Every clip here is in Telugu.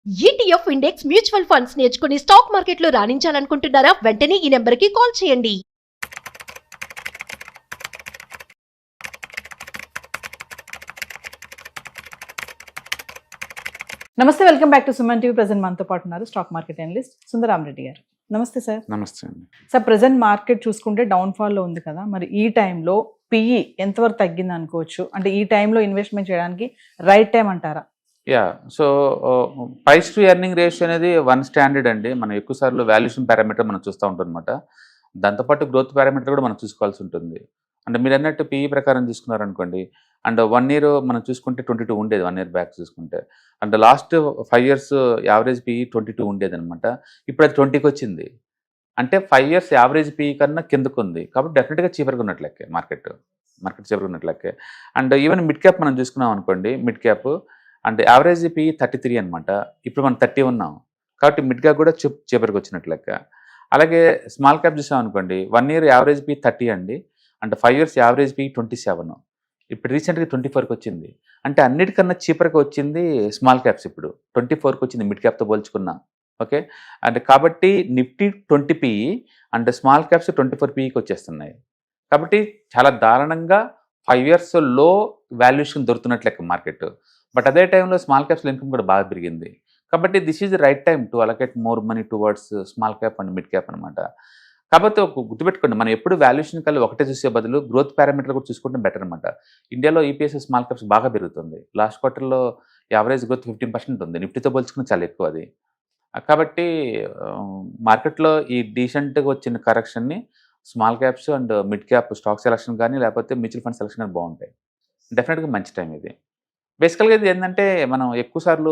ఈటీఎఫ్ ఇండెక్స్ మ్యూచువల్ ఫండ్స్ నేర్చుకుని స్టాక్ మార్కెట్లో రాణించాలనుకుంటున్నారా? వెంటనే ఈ నెంబర్కి కాల్ చేయండి. నమస్తే, welcome back to Suman TV. Present మనతో పాటు ఉన్నారు స్టాక్ మార్కెట్ అనలిస్ట్ సుందరామరెడ్డి గారు. నమస్తే సార్. నమస్తే అండి. సార్, ప్రెజెంట్ మార్కెట్ చూసుకుంటే డౌన్ఫాల్లో ఉంది కదా, మరి ఈ టైంలో పిఈ ఎంతవరకు తగ్గింది అనుకోవచ్చు? అంటే ఈ టైంలో ఇన్వెస్ట్మెంట్ చేయడానికి రైట్ టైం అంటారా? So price to earning ratio అనేది వన్ స్టాండర్డ్ అండి. మనం ఎక్కువ సార్లు వాల్యుయేషన్ పారామీటర్ మనం చూస్తూ ఉంటాం అనమాట. దాంతోపాటు గ్రోత్ పారామీటర్ కూడా మనం చూసుకోవాల్సి ఉంటుంది. అంటే మీరు అన్నట్టు పిఈ ప్రకారం చూసుకున్నారనుకోండి, అండ్ 1 year మనం చూసుకుంటే 22 ఉండేది, 1 year బ్యాక్ చూసుకుంటే. And last 5 years average PE 22 ఉండేది అనమాట. ఇప్పుడు అది 20కి వచ్చింది. అంటే 5 years యావరేజ్ పిఈ కన్నా కిందకు ఉంది. కాబట్టి డెఫినెట్గా చీపర్గా ఉన్నట్లెక్కే మార్కెట్ చీపర్గా ఉన్నట్లెక్కే. అండ్ ఈవెన్ మిడ్ క్యాప్ మనం చూసుకున్నాం అనుకోండి, మిడ్ క్యాప్ అంటే యావరేజ్ పిఈ 33 అనమాట. ఇప్పుడు మనం 30 ఉన్నాం. కాబట్టి మిడ్ క్యాప్ కూడా చీపర్గా వచ్చినట్లు లెక్క. అలాగే స్మాల్ క్యాప్ చూసాం అనుకోండి, 1 year యావరేజ్ పిఈ 30 అండి. అంటే 5 years యావరేజ్ పిఈ 27. ఇప్పుడు రీసెంట్గా 24కి వచ్చింది. అంటే అన్నిటికన్నా చీపర్గా వచ్చింది స్మాల్ క్యాప్స్. ఇప్పుడు 24కి వచ్చింది మిడ్ క్యాప్తో పోల్చుకున్నా. ఓకే. అంటే కాబట్టి Nifty 20 PE and small caps 24 పిఈకి వచ్చేస్తున్నాయి. కాబట్టి చాలా దారుణంగా 5 years లో వాల్యుయేషన్ దొరుకుతున్నట్లు లెక్క మార్కెట్. బట్ అదే టైంలో స్మాల్ క్యాప్స్లో ఇన్కమ్ కూడా బాగా పెరిగింది. కాబట్టి this is the right time to allocate more money towards small cap and mid cap అనమాట. కాకపోతే ఒక గుర్తుపెట్టుకోండి, మనం ఎప్పుడు వాల్యుయేషన్ కల్లా ఒకటే చూసే బదులు గ్రోత్ పారామీటర్ కూడా చూసుకుంటే బెటర్ అనమాట. ఇండియాలో ఈపీఎస్ స్మాల్ క్యాప్స్ బాగా పెరుగుతుంది. లాస్ట్ క్వార్టర్లో యావరేజ్ గ్రోత్ 15% ఉంది. నిఫ్టీతో పోల్చుకుని చాలా ఎక్కువ అది. కాబట్టి మార్కెట్లో ఈ డీసెంట్గా వచ్చిన కరెక్షన్ని small caps and mid cap stock selection కానీ లేకపోతే మ్యూచువల్ ఫండ్ సెలక్షన్ కానీ బాగుంటాయి. డెఫినెట్గా మంచి టైం ఇది. బేసికల్గా ఇది ఏంటంటే, మనం ఎక్కువ సార్లు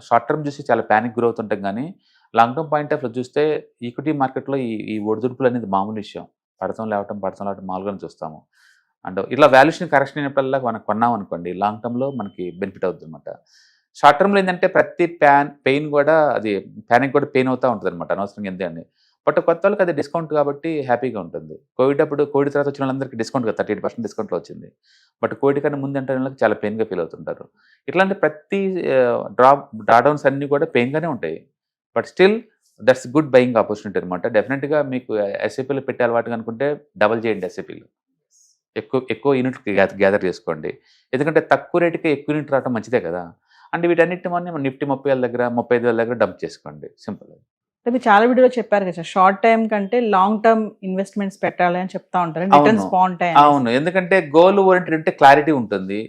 షార్ట్ టర్మ్ చూసి చాలా ప్యానిక్ గ్రోత్ ఉంటాం, కానీ లాంగ్ టర్మ్ పాయింట్ ఆఫ్ చూస్తే ఈక్విటీ మార్కెట్లో ఈ ఒడిదుడుపులు అనేది మామూలు విషయం. పడతాం లేవటం మామూలుగానే చూస్తాము. అండ్ ఇట్లా వాల్యుయేషన్ కరెక్షన్ అయినప్పుడల్లా మనం కొన్నాం అనుకోండి, లాంగ్ టర్మ్లో మనకి బెనిఫిట్ అవుతుంది అనమాట. షార్ట్ టర్మ్లో ఏంటంటే ప్రతి పెయిన్ కూడా అది ప్యానిక్ కూడా పెయిన్ అవుతూ ఉంటుంది అనమాట, అనవసరంగా ఎంతే అండి. బట్ కొత్త వాళ్ళకి అది డిస్కౌంట్ కాబట్టి హ్యాపీగా ఉంటుంది. కోవిడ్ తర్వాత వచ్చిన వాళ్ళందరికీ డిస్కౌంట్ 38% డిస్కౌంట్లో వచ్చింది. బట్ కోవిడ్ కన్నా ముందు అంటే వాళ్ళకి చాలా పెయిన్గా ఫీల్ అవుతుంటారు. ఇట్లాంటి ప్రతి డ్రాడౌన్స్ అన్నీ కూడా పెయిన్గానే ఉంటాయి. But still that's good buying opportunity అనమాట. డెఫినెట్గా మీకు ఎస్ఐపీలు పెట్టే అలవాటు అనుకుంటే డబల్ చేయండి. ఎస్ఐపీలు ఎక్కువ యూనిట్లు గ్యాదర్ చేసుకోండి. ఎందుకంటే తక్కువ రేటుకి ఎక్కువ యూనిట్ రావడం మంచిదే కదా. అండ్ వీటన్నిటి మన నిఫ్టీ 30,000 దగ్గర 35,000 దగ్గర డంప్ చేసుకోండి. సింపుల్. అంటే మీరు చాలా వీడియోలో చెప్పారు కదా, షార్ట్ టైం కంటే లాంగ్ టర్మ్ ఇన్వెస్ట్మెంట్స్ పెట్టాలి అని చెప్తా ఉంటారు. రిటర్న్స్ బాగుంటాయి. అవును, ఎందుకంటే గోల్ ఓరియంటెడ్ అంటే క్లారిటీ ఉంటుంది.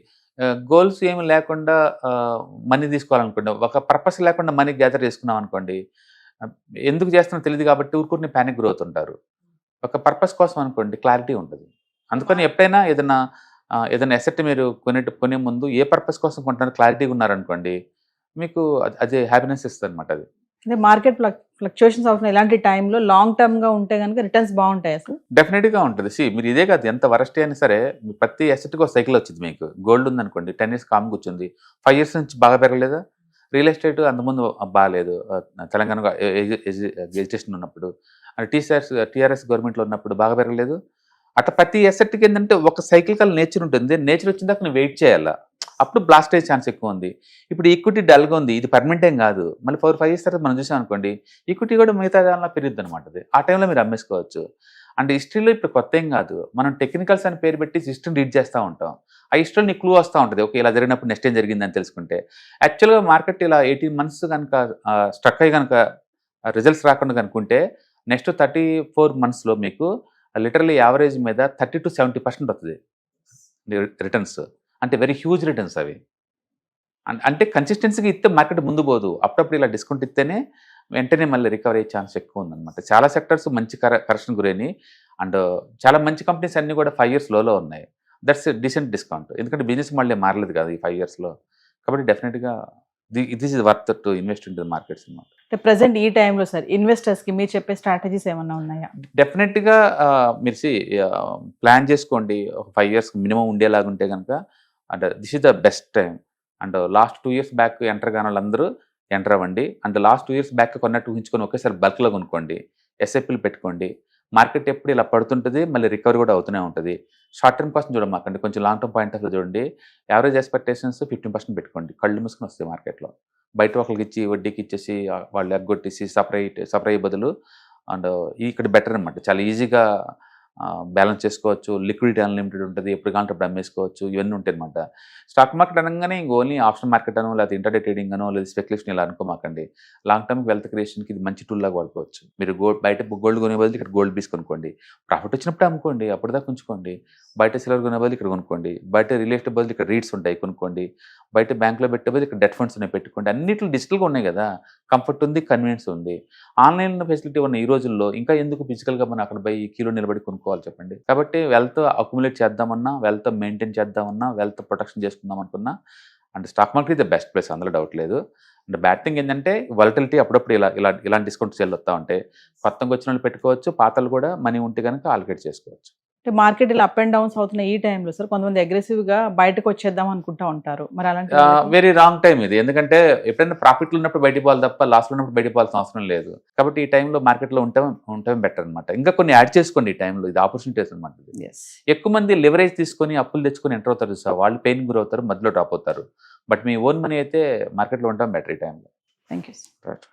గోల్స్ ఏమి లేకుండా మనీ తీసుకోవాలనుకోండి, ఒక పర్పస్ లేకుండా మనీ గ్యాదర్ చేసుకున్నాం అనుకోండి, ఎందుకు చేస్తున్నా తెలియదు కాబట్టి ఊరుకుని ప్యానిక్ గ్రోత్ ఉంటారు. ఒక పర్పస్ కోసం అనుకోండి, క్లారిటీ ఉంటుంది. అందుకని ఎప్పుడైనా ఏదైనా ఎసెట్ మీరు కొనే ముందు ఏ పర్పస్ కోసం కొంటున్నారు క్లారిటీగా ఉన్నారనుకోండి, మీకు అదే హ్యాపీనెస్ ఇస్తుంది అనమాట. అది అంటే మార్కెట్ ఫ్లక్చుయేషన్స్ అవుతున్నాయి, ఇలాంటి టైంలో లాంగ్ టర్మ్ గా ఉంటే కనుక రిటర్న్స్ బాగుంటాయి. అసలు డెఫినెట్గా ఉంటుంది. మీరు ఇదే కాదు, ఎంత వరస్ట్ అయినా సరే ప్రతి అసెట్కి ఒక సైకిల్ వచ్చింది. మీకు గోల్డ్ ఉందనుకోండి, 10 years కామ్ కూర్చుంది, 5 years నుంచి బాగా పెరగలేదా? రియల్ ఎస్టేట్ అంతకుముందు బాగాలేదు, తెలంగాణ ఎడ్యుకేషన్ ఉన్నప్పుడు, టీఆర్ఎస్ గవర్నమెంట్లో ఉన్నప్పుడు బాగా పెరగలేదు. అట్లా ప్రతి అసెట్కి ఏంటంటే ఒక సైకిల్ నేచర్ ఉంటుంది. నేచర్ వచ్చిన దాకా నువ్వు వెయిట్ చేయాలా, అప్పుడు బ్లాస్ట్ అయ్యే ఛాన్స్ ఎక్కువ ఉంది. ఇప్పుడు ఈక్విటీ డల్గా ఉంది, ఇది పర్మనెంట్ ఏం కాదు. మళ్ళీ 4-5 years తర్వాత మనం చూసాం అనుకోండి, ఈక్విటీ కూడా మిగతా దానిలో పెరుగుద్ది అనమాట. అది ఆ టైంలో మీరు అమ్మేసుకోవచ్చు. అంటే హిస్టరీలో ఇప్పుడు కొత్త ఏం కాదు, మనం టెక్నికల్స్ అని పేరు పెట్టి హిస్టరీని రీడ్ చేస్తూ ఉంటాం. ఆ హిస్టరీలో నీకు క్లూ వస్తూ ఉంటుంది. ఓకే, ఇలా జరిగినప్పుడు నెక్స్ట్ ఏం జరిగిందని తెలుసుకుంటే. యాక్చువల్గా మార్కెట్ ఇలా 18 months కనుక స్ట్రక్ అయ్యి కనుక రిజల్ట్స్ రాకుండా కనుకుంటే, నెక్స్ట్ 34 monthsలో మీకు లిటరలీ యావరేజ్ మీద 30-70% వస్తుంది రిటర్న్స్. అంటే వెరీ హ్యూజ్ రిటర్న్స్ అవి. అంటే కన్సిస్టెన్సీగా ఇస్తే మార్కెట్ ముందు పోదు. అప్పుడప్పుడు ఇలా డిస్కౌంట్ ఇస్తేనే వెంటనే మళ్ళీ రికవర్ అయ్యే ఛాన్స్ ఎక్కువ ఉందన్నమాట. చాలా సెక్టర్స్ మంచి కరెక్షన్ గురైనాయి. అండ్ చాలా మంచి కంపెనీస్ అన్నీ కూడా 5 years లోలో ఉన్నాయి. That's decent discount. ఎందుకంటే బిజినెస్ మళ్ళీ మారలేదు కదా ఈ 5 yearsలో. కాబట్టి డెఫినెట్గా this is worth to invest in the markets అన్నమాట. ప్రెసెంట్ ఈ టైంలో సార్ ఇన్వెస్టర్స్ కి మీరు చెప్పే స్ట్రాటజీస్ ఏమన్నా ఉన్నాయా? డెఫినెట్గా మీరు ప్లాన్ చేసుకోండి. ఒక 5 years మినిమం ఉండేలాగా ఉంటే కనుక, and this is the best time. And last 2 years back enter కాని వాళ్ళందరూ ఎంటర్ అవ్వండి. అండ్ లాస్ట్ 2 years బ్యాక్ కొన్నట్టు ఊహించుకొని ఒకేసారి బల్క్లో కొనుక్కోండి. ఎస్ఐపీలు పెట్టుకోండి. మార్కెట్ ఎప్పుడు ఇలా పడుతుంటుంది, మళ్ళీ రికవరీ కూడా అవుతూనే ఉంటుంది. షార్ట్ టర్మ్ కోసం చూడమాకండి, కొంచెం long term point of view చూడండి. యావరేజ్ ఎక్స్పెక్టేషన్స్ 15% పెట్టుకోండి. కళ్ళు మూసుకొని వస్తాయి మార్కెట్లో. బయట ఒకరికి ఇచ్చి వడ్డీకి ఇచ్చేసి వాళ్ళు ఎగ్గొట్టేసి సపరేట్ బదులు అండ్ ఇక్కడ బెటర్ అనమాట. చాలా ఈజీగా బ్యాలెన్స్ చేసుకోవచ్చు, లిక్విడిటీ అన్లిమిటెడ్ ఉంటుంది, ఎప్పుడు కావాలంటే అప్పుడు అమ్మేసుకోవచ్చు, ఇవన్నీ ఉంటాయి అనమాట. స్టాక్ మార్కెట్ అనగానే ఇంక ఓన్లీ ఆప్షన్ మార్కెట్ అనో లేకపోతే ఇంటర్డే ట్రేడింగ్ అనో లేదా స్పెక్యులేషన్ ఇలా అనుకోమాకండి. లాంగ్ టర్మ్ వెల్త్ క్రియేషన్కి ఇది మంచి టూల్ లాగా వాడుకోవచ్చు. మీరు బయట గోల్డ్ కొనే బదులు ఇక్కడ గోల్డ్ పీస్ కొనుక్కోండి, ప్రాఫిట్ వచ్చినప్పుడు అమ్ముకోండి, అప్పుడు దాకా ఉంచుకోండి. బయట సిల్వర్ కొనే బదులు ఇక్కడ కొనుక్కోండి, బయట రియల్ ఎస్టేట్ బదులు ఇక్కడ రీట్స్ ఉంటాయి కొనుక్కోండి, బయట బ్యాంక్లో పెట్టే బదులు ఇక్కడ డెట్ ఫండ్స్ ఉన్నాయి పెట్టుకోండి. అన్నిట్లో డిజిటల్గా ఉన్నాయి కదా, కంఫర్ట్ ఉంది, కన్వీనియన్స్ ఉంది. ఆన్లైన్ ఫెసిలిటీ ఉన్న ఈ రోజుల్లో ఇంకా ఎందుకు ఫిజికల్గా మనం అక్కడ పోయి క్యూలో నిలబడి కొనుక్కోవాలి చెప్పండి. కాబట్టి వెల్త్ అక్యుములేట్ చేద్దామన్నా, వెల్త్ మెయింటైన్ చేద్దామన్నా, వెల్త్ ప్రొటెక్షన్ చేసుకుందాం అనుకున్నా అంటే స్టాక్ మార్కెట్ ఇది ద బెస్ట్ ప్లేస్, అందులో డౌట్ లేదు. అండ్ బ్యాడ్ థింగ్ ఏంటంటే వాలటిలిటీ అప్పుడప్పుడు ఇలాంటి డిస్కౌంట్ సేల్ వస్తూ ఉంటాయి. కొత్తగా వచ్చిన వాళ్ళు పెట్టుకోవచ్చు, పాతలు కూడా మనీ ఉంటే కనుక ఆల్కేట్ చేసుకోవచ్చు. అంటే మార్కెట్ ఇలా అప్ అండ్ డౌన్స్ అవుతున్న ఈ టైంలో సార్ కొంతమంది అగ్రెసివ్ గా బయటకు వచ్చేద్దాం అనుకుంటా ఉంటారు, మరి అలాంటి వెరీ రాంగ్ టైం ఇది. ఎందుకంటే ఎప్పుడైనా ప్రాఫిట్లు ఉన్నప్పుడు బయటికి పోవాలి తప్ప లాస్లో ఉన్నప్పుడు బయటికి పోవాల్సిన అవసరం లేదు. కాబట్టి ఈ టైంలో మార్కెట్లో ఉండటం బెటర్ అనమాట. ఇంకా కొన్ని యాడ్ చేసుకోండి ఈ టైంలో, ఇది ఆపర్చునిటీస్ అనమాట. ఎక్కువ మంది లివరేజ్ తీసుకొని అప్పులు తెచ్చుకొని ఎంటర్ అవుతారు సార్, వాళ్ళు పెయిన్ గురవుతారు, మధ్యలో డ్రాప్ అవుతారు. బట్ మీ ఓన్ మనీ అయితే మార్కెట్లో ఉండటం బెటర్ ఈ టైంలో. Thank you. రైట్.